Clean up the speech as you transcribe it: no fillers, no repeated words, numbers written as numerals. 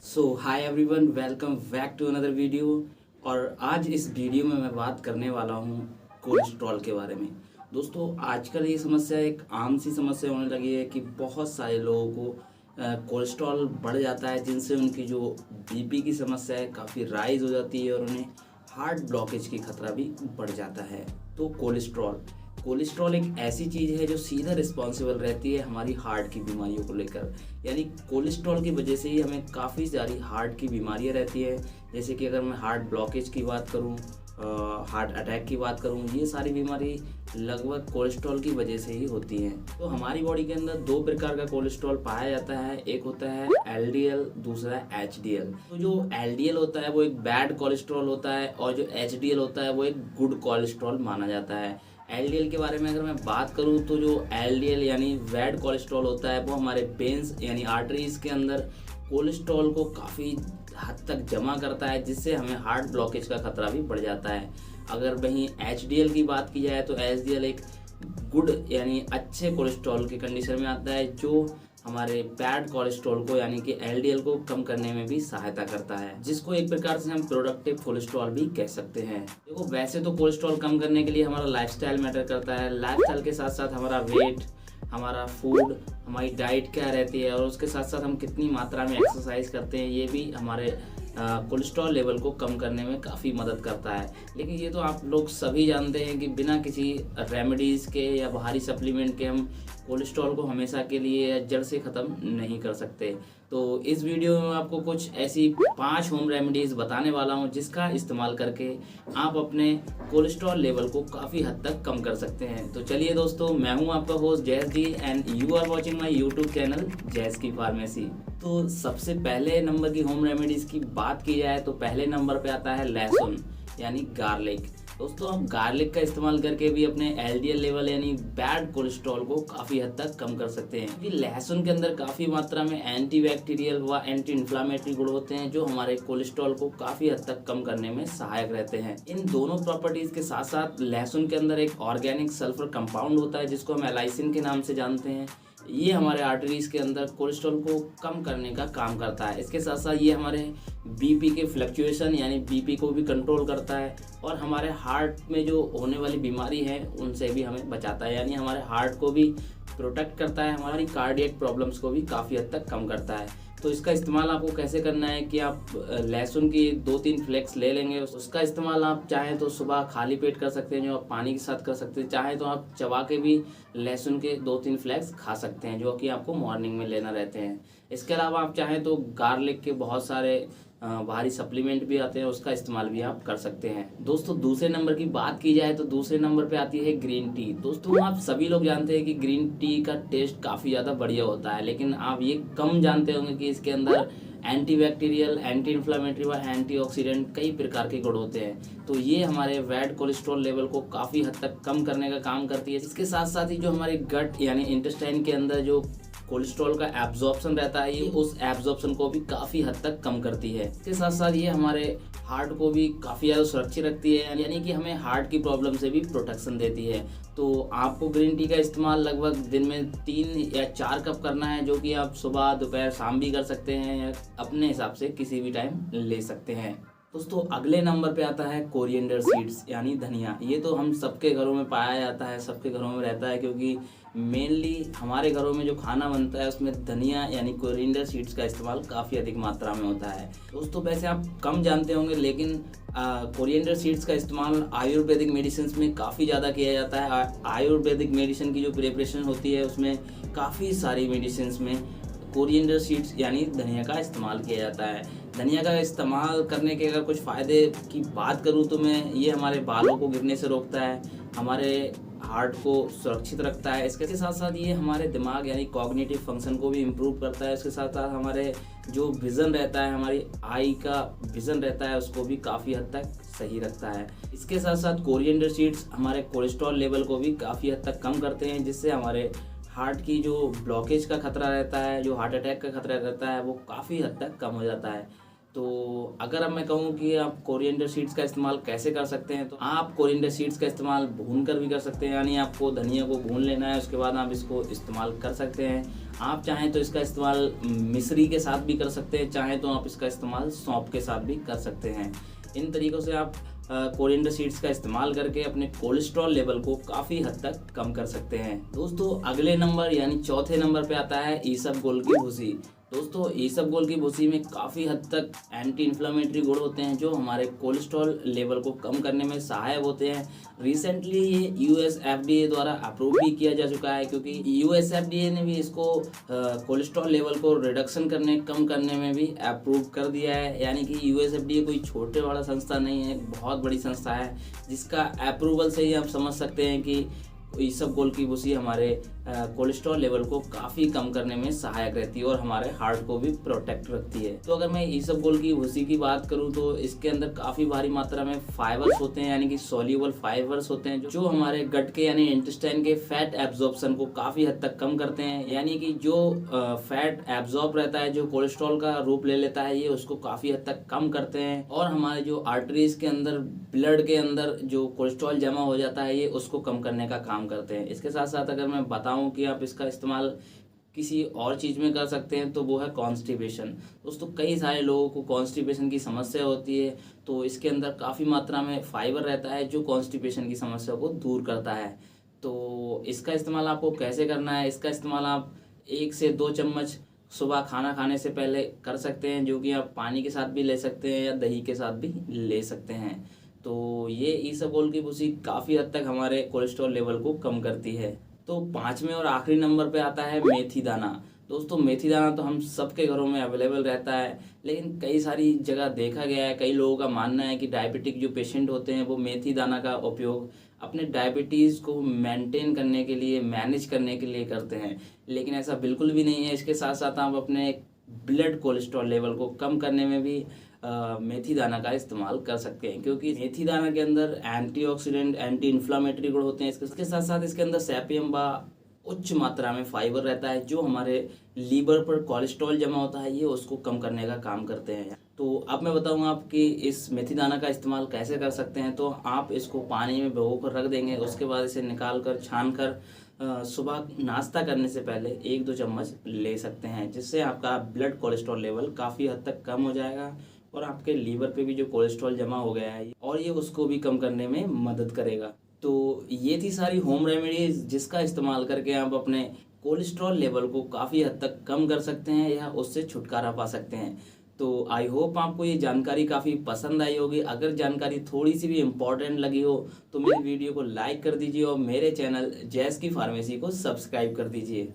Hi everyone, welcome back to another video. और आज इस वीडियो में मैं बात करने वाला हूँ कोलेस्ट्रॉल के बारे में। दोस्तों, आजकल ये समस्या एक आम सी समस्या होने लगी है कि बहुत सारे लोगों को कोलेस्ट्रॉल बढ़ जाता है, जिनसे उनकी जो बीपी की समस्या है काफ़ी राइज हो जाती है और उन्हें हार्ट ब्लॉकेज की खतरा भी बढ़ जाता है। तो कोलेस्ट्रॉल एक ऐसी चीज़ है जो सीधा रिस्पॉन्सिबल रहती है हमारी हार्ट की बीमारियों को लेकर। यानी कोलेस्ट्रॉल की वजह से ही हमें काफ़ी सारी हार्ट की बीमारियां रहती है। जैसे कि अगर मैं हार्ट ब्लॉकेज की बात करूं, हार्ट अटैक की बात करूं, ये सारी बीमारी लगभग कोलेस्ट्रॉल की वजह से ही होती हैं। तो हमारी बॉडी के अंदर दो प्रकार का कोलेस्ट्रॉल पाया जाता है। एक होता है एलडीएल, दूसरा है एचडीएल। तो जो एलडीएल होता है वो एक बैड कोलेस्ट्रॉल होता है और जो एचडीएल होता है वो एक गुड कोलेस्ट्रॉल माना जाता है। एलडीएल के बारे में अगर मैं बात करूं तो जो एलडीएल यानी बैड कोलेस्ट्रॉल होता है वो हमारे वेन्स यानी आर्टरीज के अंदर कोलेस्ट्रॉल को काफ़ी हद तक जमा करता है, जिससे हमें हार्ट ब्लॉकेज का खतरा भी बढ़ जाता है। अगर वहीं एचडीएल की बात की जाए तो एचडीएल एक गुड यानी अच्छे कोलेस्ट्रॉल की कंडीशन में आता है, जो हमारे बैड कोलेस्ट्रॉल को यानी कि एलडीएल को कम करने में भी सहायता करता है, जिसको एक प्रकार से हम प्रोडक्टिव कोलेस्ट्रॉल भी कह सकते हैं। देखो, वैसे तो कोलेस्ट्रॉल कम करने के लिए हमारा लाइफस्टाइल मैटर करता है। लाइफस्टाइल के साथ साथ हमारा वेट, हमारा फूड, हमारी डाइट क्या रहती है और उसके साथ साथ हम कितनी मात्रा में एक्सरसाइज करते हैं, ये भी हमारे कोलेस्ट्रॉल लेवल को कम करने में काफ़ी मदद करता है। लेकिन ये तो आप लोग सभी जानते हैं कि बिना किसी रेमेडीज़ के या बाहरी सप्लीमेंट के हम कोलेस्ट्रॉल को हमेशा के लिए या जड़ से ख़त्म नहीं कर सकते। तो इस वीडियो में आपको कुछ ऐसी 5 होम रेमेडीज़ बताने वाला हूं, जिसका इस्तेमाल करके आप अपने कोलेस्ट्रॉल लेवल को काफ़ी हद तक कम कर सकते हैं। तो चलिए दोस्तों, मैं हूं आपका host Jas ji and you are watching my YouTube channel Jas की फार्मेसी। तो सबसे पहले नंबर की होम रेमेडीज़ की बात की जाए तो पहले नंबर पे आता है लहसुन यानी गार्लिक। दोस्तों, हम गार्लिक का इस्तेमाल करके भी अपने एलडीएल लेवल यानी बैड कोलेस्ट्रॉल को काफ़ी हद तक कम कर सकते हैं, क्योंकि लहसुन के अंदर काफ़ी मात्रा में एंटी बैक्टीरियल व एंटी इन्फ्लामेटरी गुण होते हैं, जो हमारे कोलेस्ट्रॉल को काफ़ी हद तक कम करने में सहायक रहते हैं। इन दोनों प्रॉपर्टीज़ के साथ साथ लहसुन के अंदर एक ऑर्गेनिक सल्फर कंपाउंड होता है, जिसको हम एलाइसिन के नाम से जानते हैं। ये हमारे आर्टरीज के अंदर कोलेस्ट्रॉल को कम करने का काम करता है। इसके साथ साथ ये हमारे बीपी के फ्लक्चुएशन यानी बीपी को भी कंट्रोल करता है और हमारे हार्ट में जो होने वाली बीमारी है उनसे भी हमें बचाता है, यानी हमारे हार्ट को भी प्रोटेक्ट करता है, हमारी कार्डियक प्रॉब्लम्स को भी काफ़ी हद तक कम करता है। तो इसका इस्तेमाल आपको कैसे करना है कि आप लहसुन की 2-3 फ्लेक्स ले लेंगे। उसका इस्तेमाल आप चाहें तो सुबह खाली पेट कर सकते हैं, जो आप पानी के साथ कर सकते हैं। चाहे तो आप चबा के भी लहसुन के 2-3 फ्लेक्स खा सकते हैं, जो कि आपको मॉर्निंग में लेना रहते हैं। इसके अलावा आप चाहें तो गार्लिक के बहुत सारे बाहरी सप्लीमेंट भी आते हैं, उसका इस्तेमाल भी आप कर सकते हैं। दोस्तों, दूसरे नंबर की बात की जाए तो दूसरे नंबर पे आती है ग्रीन टी। दोस्तों, आप सभी लोग जानते हैं कि ग्रीन टी का टेस्ट काफ़ी ज़्यादा बढ़िया होता है, लेकिन आप ये कम जानते होंगे कि इसके अंदर एंटी बैक्टीरियल, एंटी इन्फ्लामेटरी व एंटीऑक्सीडेंट कई प्रकार के गुण होते हैं। तो ये हमारे बैड कोलेस्ट्रॉल लेवल को काफ़ी हद तक कम करने का काम करती है। इसके साथ साथ ही जो हमारे गट यानी इंटेस्टाइन के अंदर जो कोलेस्ट्रॉल का एब्जॉर्प्शन रहता है, ये उस एब्जॉर्प्शन को भी काफ़ी हद तक कम करती है। इसके साथ साथ ये हमारे हार्ट को भी काफ़ी ज़्यादा सुरक्षित रखती है, यानी कि हमें हार्ट की प्रॉब्लम से भी प्रोटेक्शन देती है। तो आपको ग्रीन टी का इस्तेमाल लगभग दिन में 3 या 4 कप करना है, जो कि आप सुबह, दोपहर, शाम भी कर सकते हैं या अपने हिसाब से किसी भी टाइम ले सकते हैं। दोस्तों, अगले नंबर पे आता है कोरिएंडर सीड्स यानी धनिया। ये तो हम सबके घरों में पाया जाता है, सबके घरों में रहता है, क्योंकि मेनली हमारे घरों में जो खाना बनता है उसमें धनिया यानी कोरिएंडर सीड्स का इस्तेमाल काफ़ी अधिक मात्रा में होता है। दोस्तों, वैसे आप कम जानते होंगे, लेकिन कोरिएंडर सीड्स का इस्तेमाल आयुर्वेदिक मेडिसिन में काफ़ी ज़्यादा किया जाता है। आयुर्वेदिक मेडिसिन की जो प्रिपरेशन होती है उसमें काफ़ी सारी मेडिसिन में कोरिएंडर सीड्स यानी धनिया का इस्तेमाल किया जाता है। धनिया का इस्तेमाल करने के अगर कुछ फ़ायदे की बात करूँ तो मैं ये हमारे बालों को गिरने से रोकता है, हमारे हार्ट को सुरक्षित रखता है। इसके साथ साथ ये हमारे दिमाग यानी कॉग्निटिव फंक्शन को भी इम्प्रूव करता है। इसके साथ साथ हमारे जो विज़न रहता है, हमारी आई का विज़न रहता है, उसको भी काफ़ी हद तक सही रखता है। इसके साथ साथ कोरिएंडर सीड्स हमारे कोलेस्ट्रॉल लेवल को भी काफ़ी हद तक कम करते हैं, जिससे हमारे हार्ट की जो ब्लॉकेज का खतरा रहता है, जो हार्ट अटैक का खतरा रहता है, वो काफ़ी हद तक कम हो जाता है। तो अगर अब मैं कहूँ कि आप कोरिएंडर सीड्स का इस्तेमाल कैसे कर सकते हैं, तो आप कोरिएंडर सीड्स का इस्तेमाल भून कर भी कर सकते हैं, यानी आपको धनिया को भून लेना है, उसके बाद आप इसको इस्तेमाल कर सकते हैं। आप चाहें तो इसका इस्तेमाल मिश्री के साथ भी कर सकते हैं, चाहें तो आप इसका इस्तेमाल सौंफ के साथ भी कर सकते हैं। इन तरीक़ों से आप कोरिएंडर सीड्स का इस्तेमाल करके अपने कोलेस्ट्रॉल लेवल को काफ़ी हद तक कम कर सकते हैं। दोस्तों अगले नंबर यानी चौथे नंबर पे आता है ईसबगोल की भूसी। दोस्तों ईसबगोल की भूसी में काफ़ी हद तक एंटी इन्फ्लामेटरी गुण होते हैं जो हमारे कोलेस्ट्रॉल लेवल को कम करने में सहायक होते हैं। रिसेंटली ये यूएस एफडीए द्वारा अप्रूव भी किया जा चुका है, क्योंकि यूएस एफडीए ने भी इसको कोलेस्ट्रॉल लेवल को रिडक्शन करने कम करने में भी अप्रूव कर दिया है। यानी कि यूएस एफडीए कोई छोटे वाला संस्था नहीं है, बहुत बड़ी संस्था है, जिसका अप्रूवल से ही आप समझ सकते हैं कि ईसबगोल की भूसी हमारे कोलेस्ट्रॉल लेवल को काफ़ी कम करने में सहायक रहती है और हमारे हार्ट को भी प्रोटेक्ट रखती है। तो अगर मैं ईसबगोल की भूसी की बात करूं तो इसके अंदर काफ़ी भारी मात्रा में फाइबर्स होते हैं, यानी कि सॉल्यूबल फाइबर्स होते हैं जो हमारे गट के यानी इंटेस्टाइन के फैट एब्जॉर्प्शन को काफ़ी हद तक कम करते हैं। यानी कि जो फैट एब्जॉर्ब रहता है, जो कोलेस्ट्रॉल का रूप ले लेता है, ये उसको काफ़ी हद तक कम करते हैं और हमारे जो आर्टरीज के अंदर, ब्लड के अंदर जो कोलेस्ट्रॉल जमा हो जाता है, ये उसको कम करने का काम करते हैं। इसके साथ साथ अगर मैं बताऊं कि आप इसका इस्तेमाल किसी और चीज़ में कर सकते हैं तो वो है कॉन्स्टिपेशन। दोस्तों कई सारे लोगों को कॉन्स्टिपेशन की समस्या होती है, तो इसके अंदर काफ़ी मात्रा में फाइबर रहता है जो कॉन्स्टिपेशन की समस्या को दूर करता है। तो इसका इस्तेमाल आपको कैसे करना है, इसका इस्तेमाल आप 1 से 2 चम्मच सुबह खाना खाने से पहले कर सकते हैं, जो कि आप पानी के साथ भी ले सकते हैं या दही के साथ भी ले सकते हैं। तो ये ईसबगोल की भूसी काफ़ी हद तक हमारे कोलेस्ट्रॉल लेवल को कम करती है। तो 5वें और आखिरी नंबर पे आता है मेथी दाना। दोस्तों मेथी दाना तो हम सबके घरों में अवेलेबल रहता है, लेकिन कई सारी जगह देखा गया है, कई लोगों का मानना है कि डायबिटिक जो पेशेंट होते हैं वो मेथी दाना का उपयोग अपने डायबिटीज़ को मेंटेन करने के लिए, मैनेज करने के लिए करते हैं, लेकिन ऐसा बिल्कुल भी नहीं है। इसके साथ साथ आप अपने ब्लड कोलेस्ट्रॉल लेवल को कम करने में भी मेथी दाना का इस्तेमाल कर सकते हैं, क्योंकि मेथी दाना के अंदर एंटीऑक्सीडेंट, एंटी इन्फ्लामेटरी गुण होते हैं। इसके साथ साथ इसके अंदर सैपियम व उच्च मात्रा में फाइबर रहता है जो हमारे लीवर पर कोलेस्ट्रॉल जमा होता है, ये उसको कम करने का काम करते हैं। तो अब मैं बताऊंगा आपकी इस मेथी दाना का इस्तेमाल कैसे कर सकते हैं। तो आप इसको पानी में भिगो कर रख देंगे, उसके बाद इसे निकाल कर छान कर सुबह नाश्ता करने से पहले 1-2 चम्मच ले सकते हैं, जिससे आपका ब्लड कोलेस्ट्रॉल लेवल काफ़ी हद तक कम हो जाएगा और आपके लीवर पे भी जो कोलेस्ट्रॉल जमा हो गया है और ये उसको भी कम करने में मदद करेगा। तो ये थी सारी होम रेमेडीज जिसका इस्तेमाल करके आप अपने कोलेस्ट्रॉल लेवल को काफ़ी हद तक कम कर सकते हैं या उससे छुटकारा पा सकते हैं। तो आई होप आपको ये जानकारी काफ़ी पसंद आई होगी। अगर जानकारी थोड़ी सी भी इम्पोर्टेंट लगी हो तो मेरी वीडियो को लाइक कर दीजिए और मेरे चैनल जैस की फार्मेसी को सब्सक्राइब कर दीजिए।